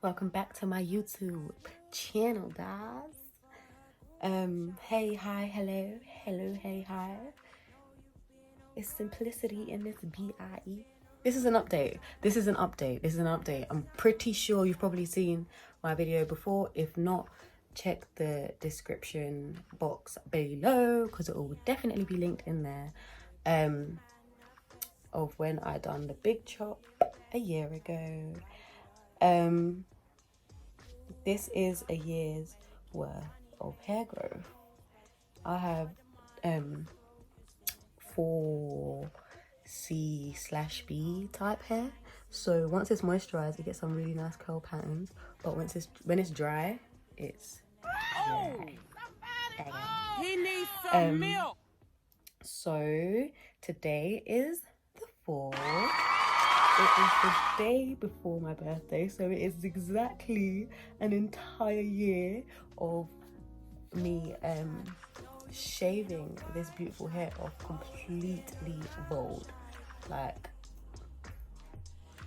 Welcome back to my YouTube channel, guys. Hey, hi, hello, hey, hi. It's Simplicity in this BIE. This is an update. I'm pretty sure you've probably seen my video before. If not, check the description box below because it will definitely be linked in there. Of when I done the big chop a year ago. This is a year's worth of hair growth. I have 4C/B type hair. So once it's moisturized, you get some really nice curl patterns. But when it's dry, it's dry. He needs some milk. So today is the 4th. It is the day before my birthday, so it is exactly an entire year of me shaving this beautiful hair off completely bald. Like,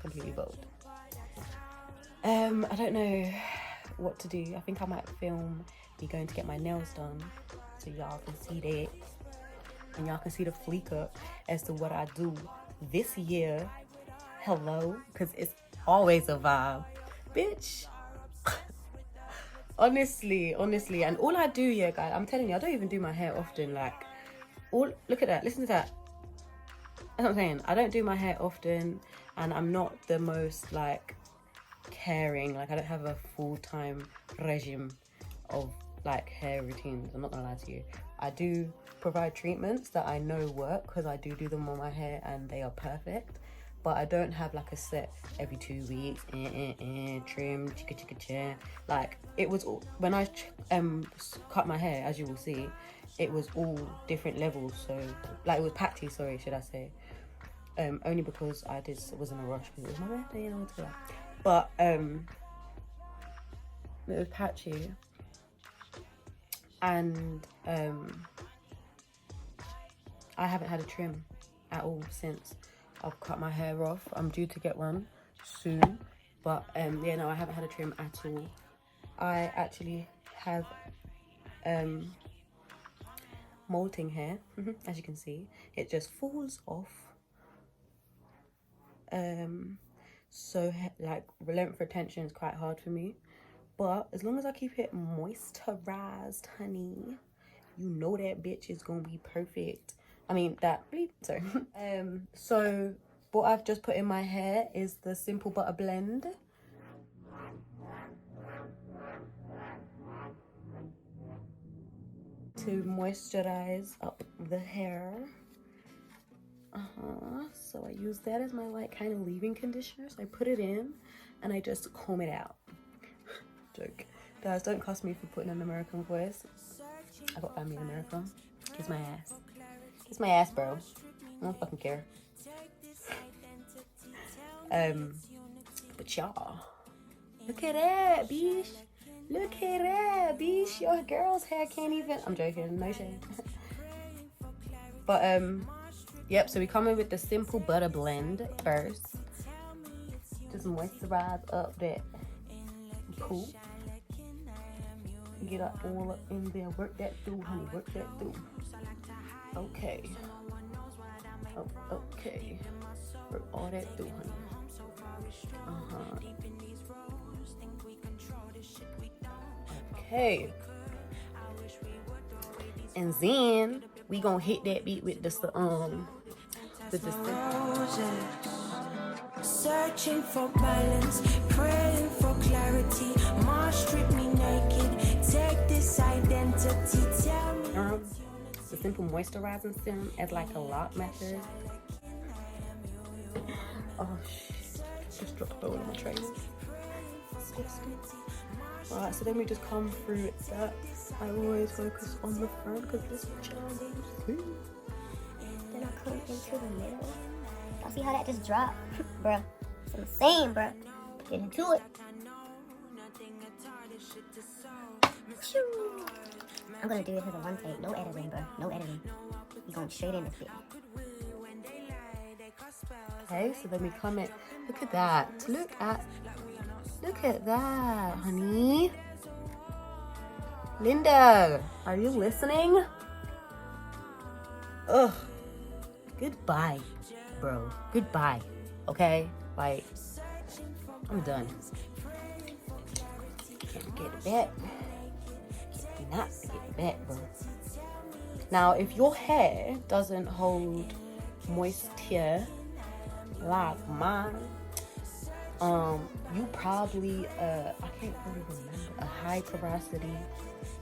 completely bald. I don't know what to do. I think I might film me going to get my nails done so y'all can see that. And y'all can see the fleek up as to what I do this year. Hello, because it's always a vibe, bitch. honestly, and all I do, yeah, guys, I'm telling you, I don't even do my hair often. Like, look at that, listen to that. That's what I'm saying. I don't do my hair often, and I'm not the most like caring. Like, I don't have a full-time regime of like hair routines. I'm not gonna lie to you. I do provide treatments that I know work because I do them on my hair and they are perfect. But I don't have like a set every 2 weeks, trim, chicka. Like, it was all, when I cut my hair, as you will see, it was all different levels. So like, it was patchy, sorry, should I say. Only because I was in a rush because it was my birthday and I wanted to go out. But it was patchy. And I haven't had a trim at all since I've cut my hair off. I'm due to get one soon, but yeah, no, I haven't had a trim at all. I actually have molting hair, as you can see. It just falls off. So like, length retention is quite hard for me, but as long as I keep it moisturized, honey, you know that bitch is gonna be perfect. I mean, sorry. So what I've just put in my hair is the Simple Butter blend. To moisturize up the hair. So I use that as my like kind of leave-in conditioner. So I put it in and I just comb it out. Joke. Guys, don't cuss me for putting an American voice. I got family in America. Kiss my ass. Kiss my ass, bro. I don't fucking care. But y'all, look at that, bitch. Look at that, bitch. Your girl's hair can't even. I'm joking, no shade. But yep. So we come in with the Simple Butter blend first. Just moisturize up that poop. Get it all up in there. Work that through, honey. Work that through. Okay. Oh, okay. Work all that through, honey. Okay. And then we gonna hit that beat with the searching for balance, praying for clarity. Mars strip me naked. Take this identity. Tell me. The Simple Moisturizing Serum as like a lock method. Oh shit! Just dropped a bowl on my tray. Alright, so then we just come through that. I always focus on the front because this child is sweet. Then I come into the middle. Y'all see how that just dropped? Bruh, it's insane, bruh. Get into it. I'm gonna do this as a one take. No editing, bruh. No editing. We going straight in the fit. Okay, so then we come in. Look at that. Look at Look at that, honey. Linda, are you listening? Ugh. Goodbye, bro. Goodbye. Okay? Like, I'm done. Can't get it back. Not to get it back, bro. Now, if your hair doesn't hold moisture like mine, you probably I can't really remember, a high porosity,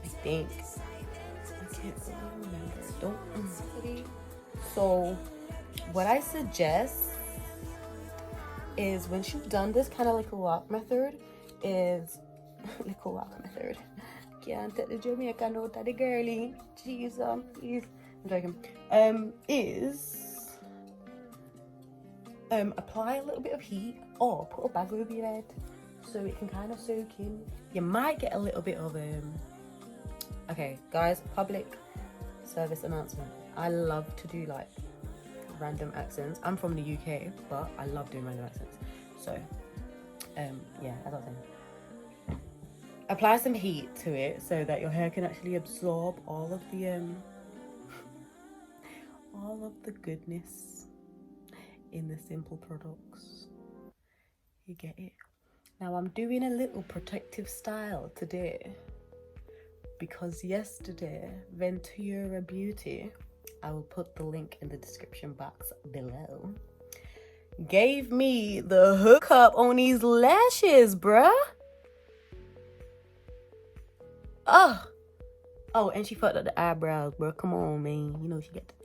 I think. I can't really remember. Don't So what I suggest is, once you've done this kind of like a lock method, is like a lock method. Can't take the Jamaican out of the girlie. Jesus, please. I'm joking. Apply a little bit of heat, or put a bag over your head so it can kind of soak in. You might get a little bit of okay, guys, public service announcement. I love to do like random accents. I'm from the UK, but I love doing random accents. So, yeah, as I was saying, apply some heat to it so that your hair can actually absorb all of the goodness in the simple products. You get it? Now I'm doing a little protective style today because yesterday Ventura Beauty, I will put the link in the description box below, gave me the hookup on these lashes, bruh. Oh, and she fucked up the eyebrows, bro. Come on, man. You know she got that.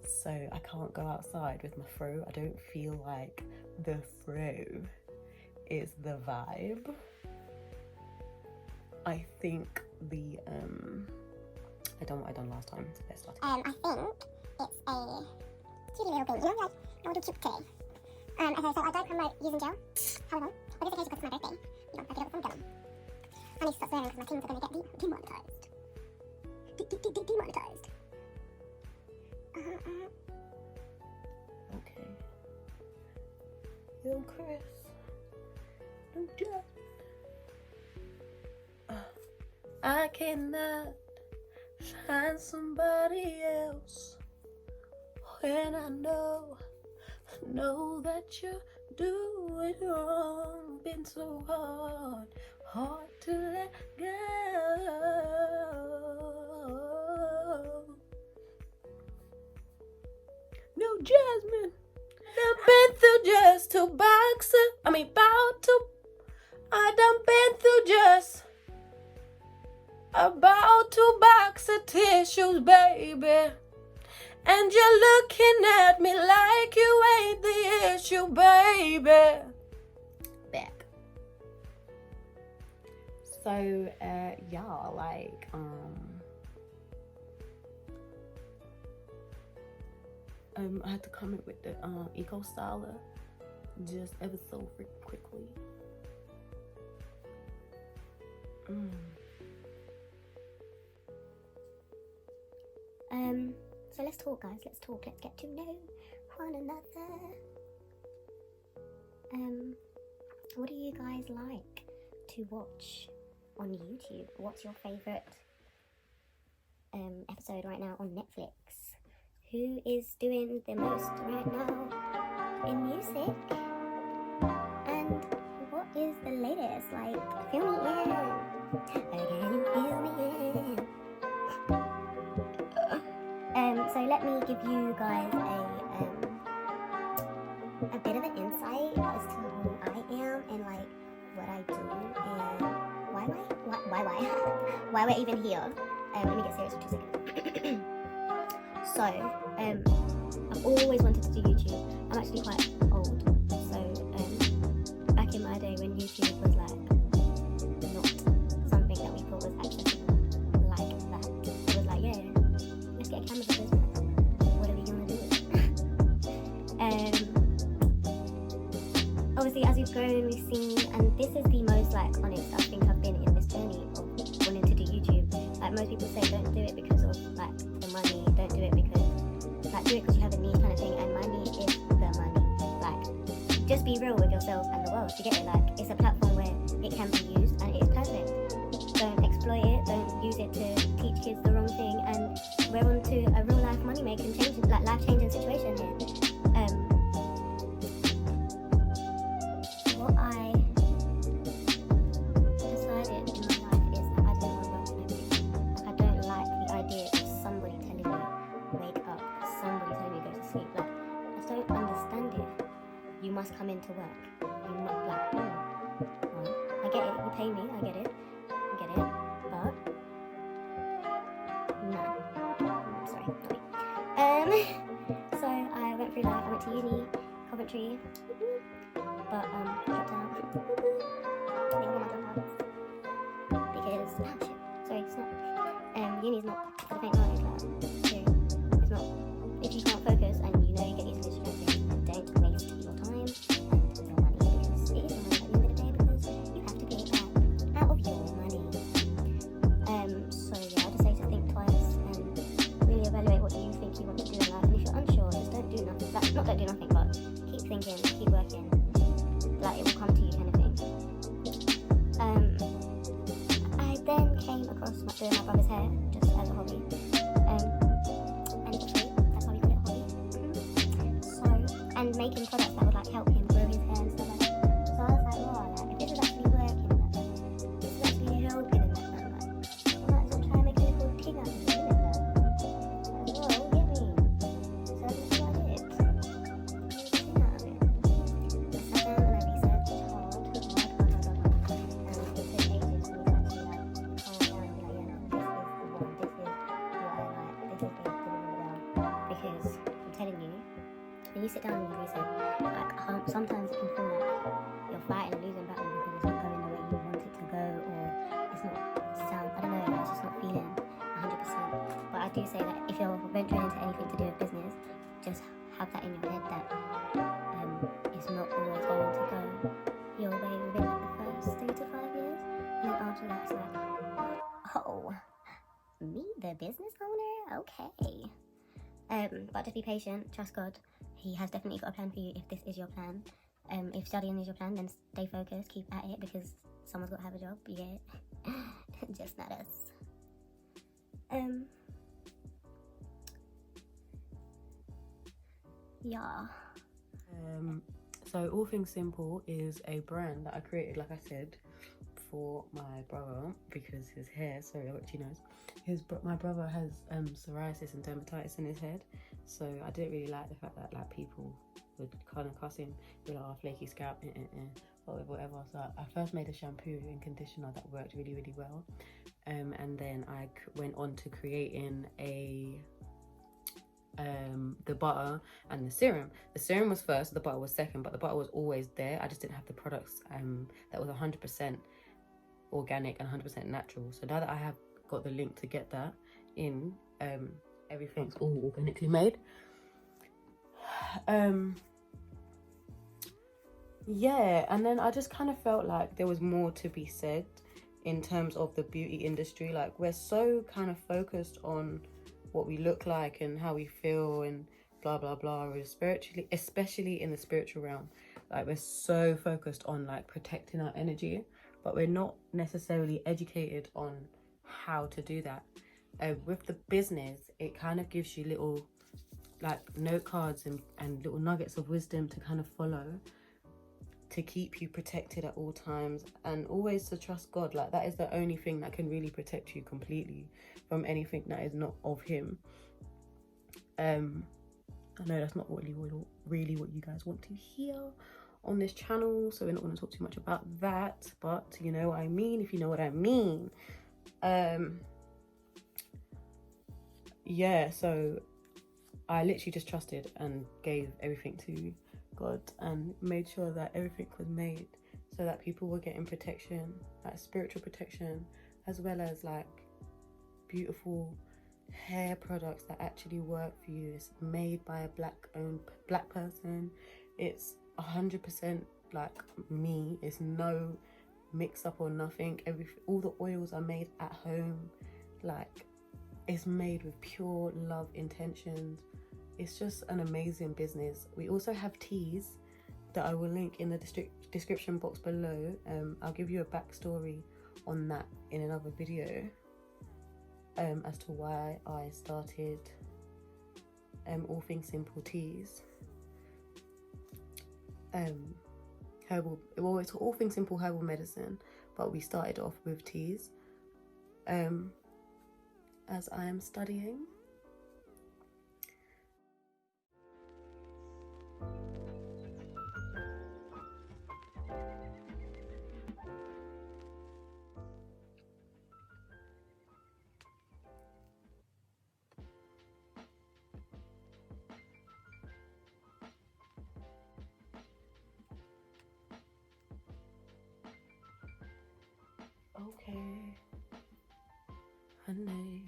So I can't go outside with my fro. I don't feel like the fro is the vibe. I think the I done what I done last time. It's the best last time. I think it's a cutie little baby. You know, like a little cute kitty. Okay, so I don't promote using gel. However, on this occasion, because it's my birthday, you know, I did it with some gum. I need to stop swearing because my things are going to get demonetized. Demonetized. Okay. Yo, Chris. Don't judge. I cannot find somebody else when I know that you do it wrong. Been so hard to let go. No, Jasmine, I've been through just two boxes. I done been through just about 2 boxes of tissues, baby. And you're looking at me like you ain't the issue, baby. Back. So, y'all, like, I had to comment with the Eco Styler just ever so quickly. So let's talk, guys. Let's talk. Let's get to know one another. What do you guys like to watch on YouTube? What's your favorite episode right now on Netflix? Who is doing the most right now in music? And what is the latest? Like, fill me in. Can you fill me in? So let me give you guys a bit of an insight as to who I am and like what I do and why we're even here. Let me get serious for 2 seconds. So, I've always wanted to do YouTube. I'm actually quite old, so back in my day when YouTube was like not something that we thought was accessible like that, it was like, yeah, let's get a camera for this. What are we gonna do? Obviously, as we've grown, we've seen, and this is the most like honest I think I've been in this journey of wanting to do YouTube. Like most people say, don't do it because of like the money. Don't do it because do it because you have a need kind of thing, and money is the money. Like just be real with yourself and the world. You get it? Like, it's a platform where it can be used and it is perfect. Don't exploit it. Don't use it to teach kids the wrong thing. And we're on to a real life money making, life changing situation here. What I decided in my life is that I don't want to work for nobody. Like, I don't like the idea of somebody telling me wake up, somebody telling me go to sleep. Like, I just don't understand it. You must come into work. You must, like, well, I get it. You pay me. I get it. But no. Sorry, not me. So I went through life. I went to uni, Coventry, but dropped out. Because shit. Sorry, it's not. Uni's not for the faint-hearted. Like, so it's not. If you can't focus and you know you get easily distracted, then don't waste your time and your money, because it is your money at the end of the day, because you have to pay it back out of your money. So yeah, I just say to think twice and really evaluate what you think you want to do in life. And if you're unsure, just don't do nothing. Like, not don't do nothing, but keep thinking, keep working. Like, it will come to you, kind of thing. I then came across doing my brother's hair just as a hobby. And it's free. That's why we call it hobby. So, and making products that would like help him grow his hair and stuff like that. So I was like, wow, like, if this is actually working, like, this is actually helping in that, like, I might as well try and make a little thing out of it, innit, like, well, get me. So that's what I did. I made a thing out of it. I sat down and I researched hard. And it took ages for me to actually, like, calm down and be like, yeah, no, this is the one, this is what I like, this is it, because I'm telling you, when you sit down and you research, like, sometimes it can feel like you're fighting a losing battle because it's not going the way you want it to go, or it's not I don't know, it's just not feeling 100%. But I do say that if you're venturing into anything to do with business, just have that in your head that it's not always going to go your way within like the first 3 to 5 years, and then after that it's like, oh, me, the business owner? Okay. But just be patient, trust God. He has definitely got a plan for you if this is your plan. If studying is your plan, then stay focused, keep at it, because someone's got to have a job, you get it? Just not us. Yeah. So All Things Simple is a brand that I created, like I said, for my brother, because his hair, sorry, which he knows, my brother has psoriasis and dermatitis in his head, so I didn't really like the fact that like people would kind of cuss him, be like, oh, flaky scalp, whatever. So I first made a shampoo and conditioner that worked really, really well, and then I went on to creating the butter and the serum. The serum was first, the butter was second, but the butter was always there. I just didn't have the products that was 100% organic and 100% natural. So now that I have got the link to get that in, everything's all organically made. Yeah, and then I just kind of felt like there was more to be said in terms of the beauty industry. Like, we're so kind of focused on what we look like and how we feel and blah blah blah, or spiritually, especially in the spiritual realm, like we're so focused on like protecting our energy, but we're not necessarily educated on how to do that. With the business, it kind of gives you little like note cards and little nuggets of wisdom to kind of follow, to keep you protected at all times, and always to trust God. Like, that is the only thing that can really protect you completely from anything that is not of him. I know that's not really what you guys want to hear on this channel, so we're not going to talk too much about that, but you know what I mean, if you know what I mean. Yeah, so I literally just trusted and gave everything to God and made sure that everything was made so that people were getting protection, like spiritual protection, as well as like beautiful hair products that actually work for you. It's made by a black person. It's 100% like me. It's no mix up or nothing. All the oils are made at home. Like, it's made with pure love intentions. It's just an amazing business. We also have teas that I will link in the description box below. I'll give you a backstory on that in another video, as to why I started All Things Simple Teas. Herbal, well, it's All Things Simple Herbal Medicine, but we started off with teas, as I am studying. Okay, honey.